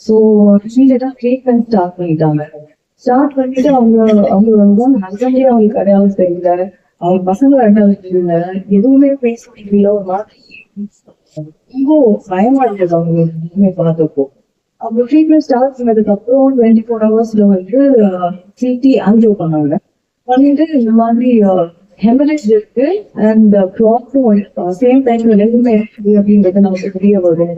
So இமீடியட்டா treatment start பண்ணிட்டாங்க. Start பண்ணிட்டு அவங்க வந்து ஹஸ்பண்டே அவங்களுக்கு அடையாளம் தெரியல, அவங்க பசங்க அடையாளம் தெரியல, எதுவுமே பேச முடியல. ஒரு மாதிரி ரொம்ப பயமா இருந்தது அவங்க எதுவுமே பார்த்தப்போ. அவங்க ட்ரீட்மெண்ட் ஸ்டார்ட் பண்ணதுக்கு அப்புறம் 24 hours வந்து சிடி ஆன்ஜியோ பண்ணாங்க. பண்ணிட்டு இந்த மாதிரி ஹெமரேஜ் இருக்கு அண்ட் ப்ராப்ளம் சேம் டைம்ல ரெண்டுமே இருக்கு அப்படின்றது நமக்கு தெரிய வரும்.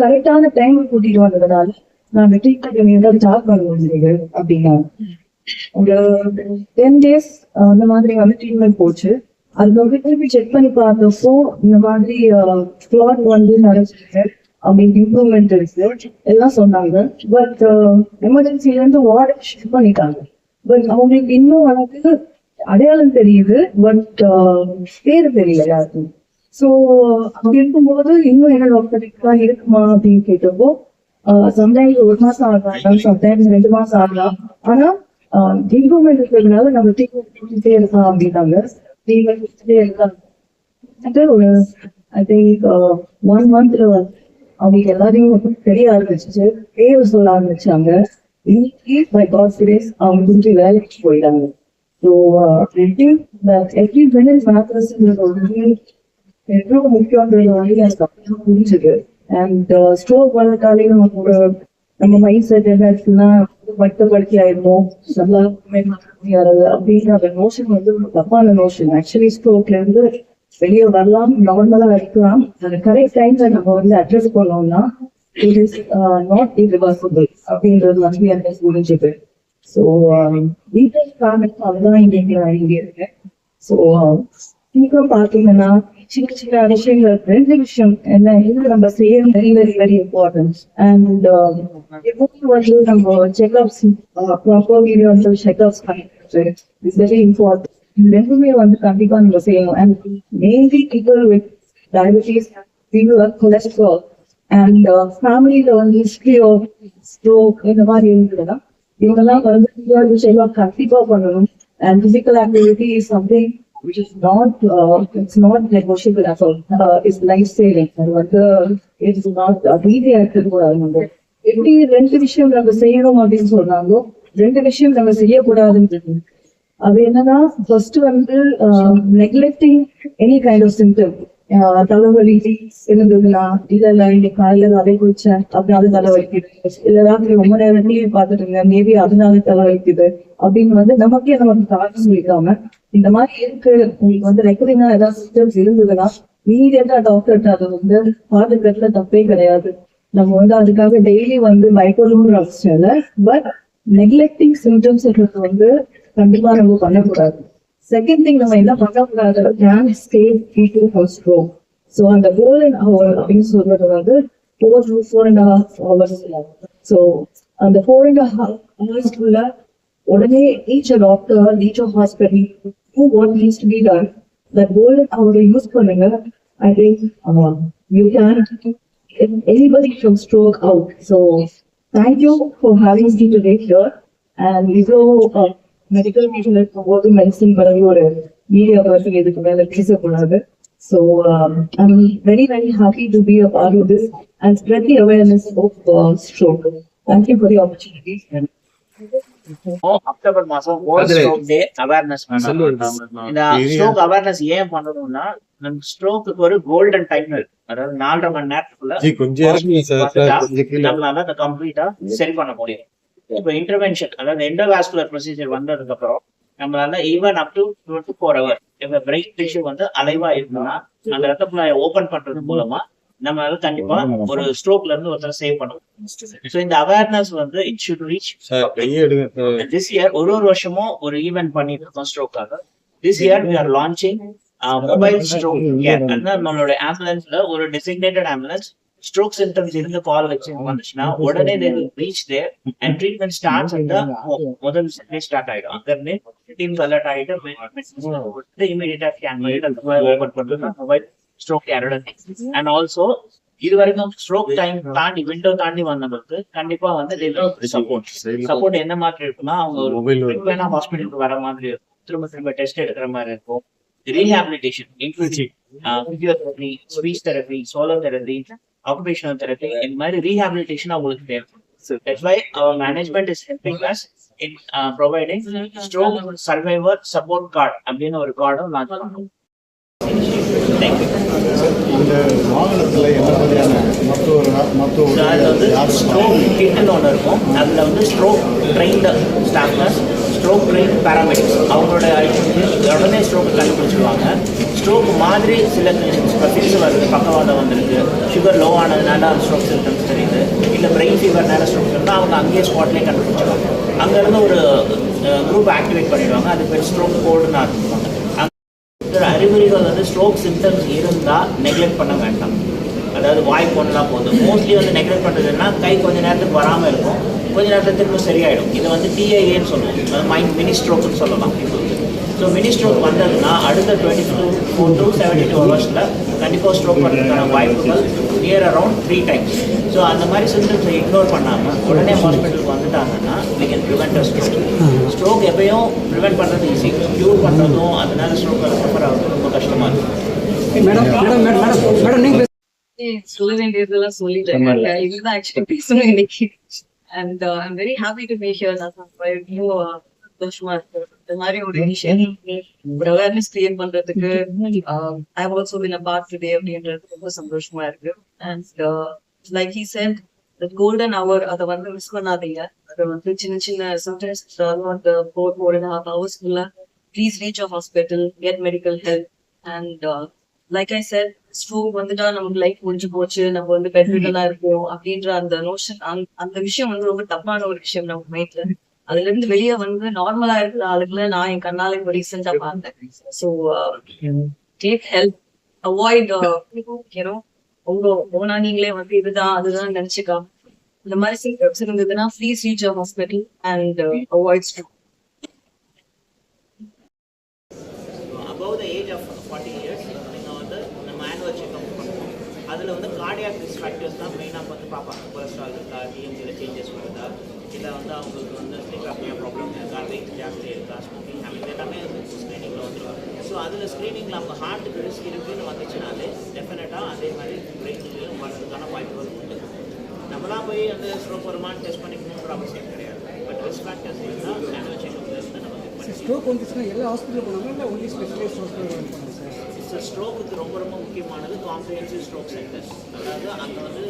கரெக்டான டைம் கூட்டிட்டு வந்ததுனால நாங்க ட்ரீட்மெண்ட் ஸ்டார்ட் பண்ண முடியுது அப்படின்னா ஒரு 10 days அந்த மாதிரி வந்து ட்ரீட்மெண்ட் போச்சு. அது வந்து திருப்பி செக் பண்ணி பார்த்தப்போ இந்த மாதிரி கிளாட் வந்து நடந்துருக்கு அப்படின்னு இம்ப்ரூவ்மெண்ட் இருக்கு எல்லாம் சொன்னாங்க. பட் எமர்ஜென்சில இருந்து வார்டு ஷிஃப்ட் பண்ணிட்டாங்க. பட் அவங்களுக்கு இன்னும் வந்து அடையாளம் தெரியுது, பட் பேரு தெரியல யாருக்கும். ஸோ அப்படி இருக்கும்போது இன்னும் என்ன டாக்டர் இருக்குமா அப்படின்னு கேட்டப்போ சம்டைம்ஸ் 1 மாசம் ஆகலாம், சம்டைம்ஸ் 2 மாசம் ஆகலாம். ஆனா இம்ப்ரூவ்மெண்ட் இருக்கிறதுனால நம்ம ட்ரீட்மெண்ட் இருக்கலாம் அப்படின்னாங்க. ட்ரீட்மெண்ட் இருக்காங்க ஒரு ஐ திங்க் 1 month அவங்களுக்கு எல்லாரையும் தெரிய ஆரம்பிச்சிச்சு, பேர் சொல்ல ஆரம்பிச்சாங்க. இன்னைக்கு பை காட்ஸ் கிரேஸ் அவங்க திருப்பி வேலைக்கு போயிட்டாங்க. So I think that every minute மேட்டர்ஸ்ன்றது எவ்வளவு முக்கியன்றது வந்து எனக்கு அப்படியே புரிஞ்சுது. அண்ட் ஸ்ட்ரோக் வந்ததாலே நம்ம மைண்ட் செட் என்ன இருக்குன்னா படுத்தி ஆயிருமோ நல்லா முடியாது அப்படின்ற அந்த நோஷன் வந்து தப்பான நோஷன். ஆக்சுவலி ஸ்ட்ரோக்ல இருந்து வெளியே வரலாம், நார்மலா இருக்கலாம். அந்த கரெக்ட் டைம்ல நம்ம வந்து அட்ரஸ் பண்ணோம்னா இட் இஸ் நாட் இரிவர்சிபிள் அப்படின்றது வந்து எனக்கு புரிஞ்சுது. ஸோ டீட்டெயில் காரணம் அதுதான் இங்க இருக்கு. ஸோ சீக்கிரம் பார்த்தீங்கன்னா சின்ன சின்ன விஷயங்கள் 2 விஷயம் என்ன இது நம்ம செய்யறது very very very important. And எப்பவும் வந்து நம்ம செக்அப்ஸ் ப்ராப்பர்லி வந்து செக்அப்ஸ் பண்ணிட்டு இட்ஸ் வெரி இம்பார்ட்டன்ட். இது ரெண்டுமே வந்து கண்டிப்பா நம்ம செய்யணும். And mainly people with diabetes, people with cholesterol and ஃபேமிலியில வந்து ஹிஸ்டரி ஆஃப் ஸ்ட்ரோக் இந்த மாதிரி இருக்குதுன்னா இவங்கெல்லாம் வந்து விஷயமா கண்டிப்பா பண்ணணும். And physical activity is something which is not it's not negotiable at all. It's life saving. அது வந்து it's not easy ஆக்கிறது கூடாது. நம்ம எப்படி 2 விஷயம் நம்ம செய்யணும் அப்படின்னு சொல்றாங்களோ 2 விஷயம் நம்ம செய்யக்கூடாதுன்னு. அது என்னன்னா ஃபர்ஸ்ட் வந்து neglecting any kind of symptom. தலைவலி இருந்ததுன்னா இல்ல இன்னைக்கு காலையில அதை குடிச்சேன் அதனால தலைவலிக்குது, இல்ல ராத்திரி ரொம்ப நேரம் டிவி பார்த்துட்டு இருந்தேன் மேபி அதனால தலைவலிக்குது அப்படின்னு வந்து நமக்கே நமக்கு காரணம் சொல்லிக்காம இந்த மாதிரி இருக்கு உங்களுக்கு வந்து ரெக்கரிங்கா ஏதாவது சிம்டம்ஸ் இருந்ததுன்னா இமீடியட்டா டாக்டர்கிட்ட அதை வந்து பாத்துக்கிறதுல தப்பே கிடையாது. நம்ம வந்து அதுக்காக டெய்லி வந்து பயப்படணும்னு அவசியம் இல்லை. பட் நெக்லெக்டிங் சிம்டம்ஸ் வந்து கண்டிப்பா நம்ம பண்ணக்கூடாது. செகண்ட் திங் நம்ம என்ன பண்ணக்கூடாது, can save people from stroke. So அந்த கோல்டன் ஹவர் அப்படின்னு சொல்றது வந்து 4 to 4.5 hours. ஸோ அந்த 4.5 hours உடனே each a doctor, each a hospital do what needs to be done. That golden hour use பண்ணுங்க. I think you can get anybody from stroke out. So thank you for having me today here. And இவ்வளோ medical people இருக்கும்போது medicine பரவி ஒரு media பற்றி இதுக்கு மேல பேசக்கூடாது. So I'm very very happy to be a part of this and spread the awareness of stroke. Thank you for the opportunity. October மாசம் world stroke டே awareness. இந்த ஸ்ட்ரோக் அவேர்னஸ் ஏன் பண்ணணும்னா ஸ்ட்ரோக்கு ஒரு கோல்டன் டைம், அதாவது 4.5 மணி நேரத்துக்குள்ள நம்மளால அதை கம்ப்ளீட்டா சரி பண்ண முடியும். இப்போ இன்டர்வென்ஷன் அதாவது எண்டோவாஸ்குலர் ப்ரொசீஜர் வந்ததுக்கு அப்புறம் நம்மளால ஈவன் அப் டு 24 hours இப்ப பிரெயின் டிஷ்யூ வந்து அலைவா இருக்குன்னா அந்த ரத்த குழாயை ஓபன் பண்றது மூலமா நம்மளால கண்டிப்பா ஒரு ஸ்ட்ரோக்ல இருந்து ஒருத்தர் சேவ் பண்ணுவோம். சோ இந்த அவேர்னஸ் வந்து it should reach this year. ஒரு வருஷமும் ஒரு ஈவென்ட் பண்ணிட்டு இருக்கோம் ஸ்ட்ரோக்காக. This year we are launching mobile stroke care. நம்மளோட ஆம்புலன்ஸ்ல ஒரு டெசிக்னேட்டட் ஆம்புலன்ஸ் ஸ்ட்ரோக் சிம்டம்ஸ் இருந்து கால் வச்சு வந்துச்சுன்னா உடனே they will reach there and treatment starts at the முதல் செகண்ட் ஸ்டார்ட் ஆயிடும். அங்க இருந்து டீம்ஸ் அலர்ட் ஆயிட்டு இமிடியேட்டா ஸ்கேன் பண்ணிட்டு அந்த ஓபன் பண்றது மொபைல் ஸ்ட்ரோக் கேரோட. அண்ட் ஆல்சோ இது வரைக்கும் ஸ்ட்ரோக் டைம் தாண்டி விண்டோ தாண்டி வந்தவங்களுக்கு கண்டிப்பா வந்து சப்போர்ட் என்ன மாதிரி இருக்குன்னா அவங்க ஒரு ஹாஸ்பிட்டலுக்கு வர மாதிரி இருக்கும், திரும்ப டெஸ்ட் எடுக்கிற மாதிரி இருக்கும். Rehabilitation including physiotherapy, speech therapy, solo therapy, occupational therapy இந்த மாதிரி ரீஹாபிலிட்டேஷன் அவங்களுக்கு தேவைப்படும். That's why our management is helping us in providing stroke survivor support card அப்படின்னு ஒரு கார்டும் லான்ச் பண்ணுவோம். Thank you. இந்த வாகனத்தில் என்ன மாதிரியான அது வந்து ஸ்ட்ரோக் கிட்னு ஒன்று இருக்கும். அதில் வந்து stroke trained staff nurse, stroke train paramedics அவங்களோட உடனே ஸ்ட்ரோக் கண்டுபிடிச்சிருவாங்க. ஸ்ட்ரோக் மாதிரி சில ஃபீல்ஸ் வருது, பக்கவாதம் வந்திருக்கு, சுகர் லோ ஆனதுனால ஸ்ட்ரோக் சிம்டம்ஸ் தெரியுது, இல்லை பிரெயின் ஃபீவர்னால ஸ்ட்ரோக் இருந்தால் அவங்க அங்கேயே ஸ்பாட்லேயே கண்டுபிடிச்சிருவாங்க. அங்கேருந்து ஒரு குரூப் ஆக்டிவேட் பண்ணிடுவாங்க. அது பேர் ஸ்ட்ரோக் கோடுன்னு ஆரம்பிப்பாங்க. அறிகுறிகள் வந்து ஸ்ட்ரோக் சிம்டம்ஸ் இருந்தால் நெக்லெக்ட் பண்ண வேண்டாம். அதாவது வாய் போனலாம் போதும். மோஸ்ட்லி வந்து நெக்லெக்ட் பண்ணுறதுன்னா கை கொஞ்சம் நேரத்துக்கு வராமல் இருக்கும், கொஞ்சம் நேரத்தில் திரும்ப சரியாயிடும். இது வந்து டிஐஏன்னு சொல்லுவோம், அது மைண்ட் மினி ஸ்ட்ரோக்குன்னு சொல்லலாம். ஸோ மினி ஸ்ட்ரோக் வந்ததுன்னா அடுத்த 24 to 72 ஹவர்ஸில் கண்டிப்பாக ஸ்ட்ரோக் பண்ணுறதுக்கான வாய்ப்புகள் நியர் அரவுண்ட் 3 times. ஸோ அந்த மாதிரி சிம்டம்ஸை இக்னோர் பண்ணாமல் உடனே ஹாஸ்பிட்டலுக்கு வந்துட்டாங்கன்னா we can prevent a stroke. Stroke எப்பயும் ப்ரிவெண்ட் பண்ணுறது ஈஸி, க்யூர் பண்ணுறதும் அதனால ஸ்ட்ரோக் சஃபர் ஆகுது ரொம்ப கஷ்டமாக இருக்கும். மேடம் நீங்க சொல்ல வேண்டியதெல்லாம் சொல்லிட்டேன். இதுதான் ஆக்சுவலி பேசணும் இன்னைக்கு. And I'm very happy to be here. சந்தோஷமா இருக்கு இந்த மாதிரி ஒரு இனிஷியேட்டிவ் ஒரு அவேர்னஸ் கிரியேட் பண்றதுக்கு. I have also been a part today அப்படின்றது ரொம்ப சந்தோஷமா இருக்கு. And like he said the golden hour அதை வந்து மிஸ் பண்ணாதீங்க. அதை வந்து சின்ன சின்ன சம்டைம்ஸ் அந்த 4.5 hours குள்ள please reach a hospital, get medical help. And like I set, stroke வந்துட்டா நமக்கு லைஃப் முடிஞ்சு போச்சு, நம்ம வந்து பெட்ரிடனா இருப்போம் அப்படின்ற அந்த நோஷன், அந்த விஷயம் வந்து ரொம்ப தப்பான ஒரு விஷயம் நம்ம மைண்ட்ல. அதுல இருந்து வெளியே வந்து நார்மலா இருக்கிற ஆளுகளை நான் என் கண்ணால இப்போ ரீசெண்டா பார்த்தேன். So take help, avoid you know உங்க ஓனா நீங்களே வந்து இதுதான் அதுதான் நினைச்சுக்காம இந்த மாதிரி சிம்டம்ஸ் இருந்ததுன்னா please reach a hospital and avoid stroke. above the age of 40 years நீங்கள் வந்து நம்ம ஆனுவல் செக்அப் பண்ணுவோம். அதில் வந்து கார்டியாக் ரிஸ்க் ஃபேக்டர்ஸ் தான் மெயினாக வந்து பார்ப்பாங்க. கொலஸ்ட்ரால் இருக்கா, டிஎம்ஜியில் சேஞ்சஸ் வருதா, இல்லை வந்து அவங்களுக்கு வந்து ஸ்லீப்ஆப்னியா ப்ராப்ளம் இருக்கா, வெயிட் ஜாஸ்தி இருக்கா, ஸ்மோக்கிங் ஹேபிட் எல்லாமே வந்து ஸ்க்ரீனிங்கில் வந்துடும். ஸோ அதில் ஸ்க்ரீனிங்கில் அவங்க ஹார்ட்டுக்கு ரிஸ்க் இருக்குன்னு வந்துச்சுனாலே டெஃபினட்டாக அதே மாதிரி பிரெயின்லையும் வர்றதுக்கான வாய்ப்புகள் உண்டு. நம்மளாம் போய் அந்த ஸ்ட்ரோக் வருமானு டெஸ்ட் பண்ணிக்கணுன்ற அவசியம் கிடையாது. பட் ரிஸ்க் ஃபேக்டர்ஸ் இருந்தால் ஆனுவல் செக்அப்ல இருந்து நம்ம ஸ்ட்ரோக் வந்துச்சுன்னா எல்லா ஹாஸ்பிட்டல் போனாலும் இல்லை ஒன்லி ஸ்பெஷலைஸ்ட் ஹாஸ்பிட்டல் போனாங்க சார்? ஸ்ட்ரோக்குக்கு ரொம்ப ரொம்ப முக்கியமானது காம்ப்ரிஹென்சிவ் ஸ்ட்ரோக் சென்டர். அதாவது அங்கே வந்து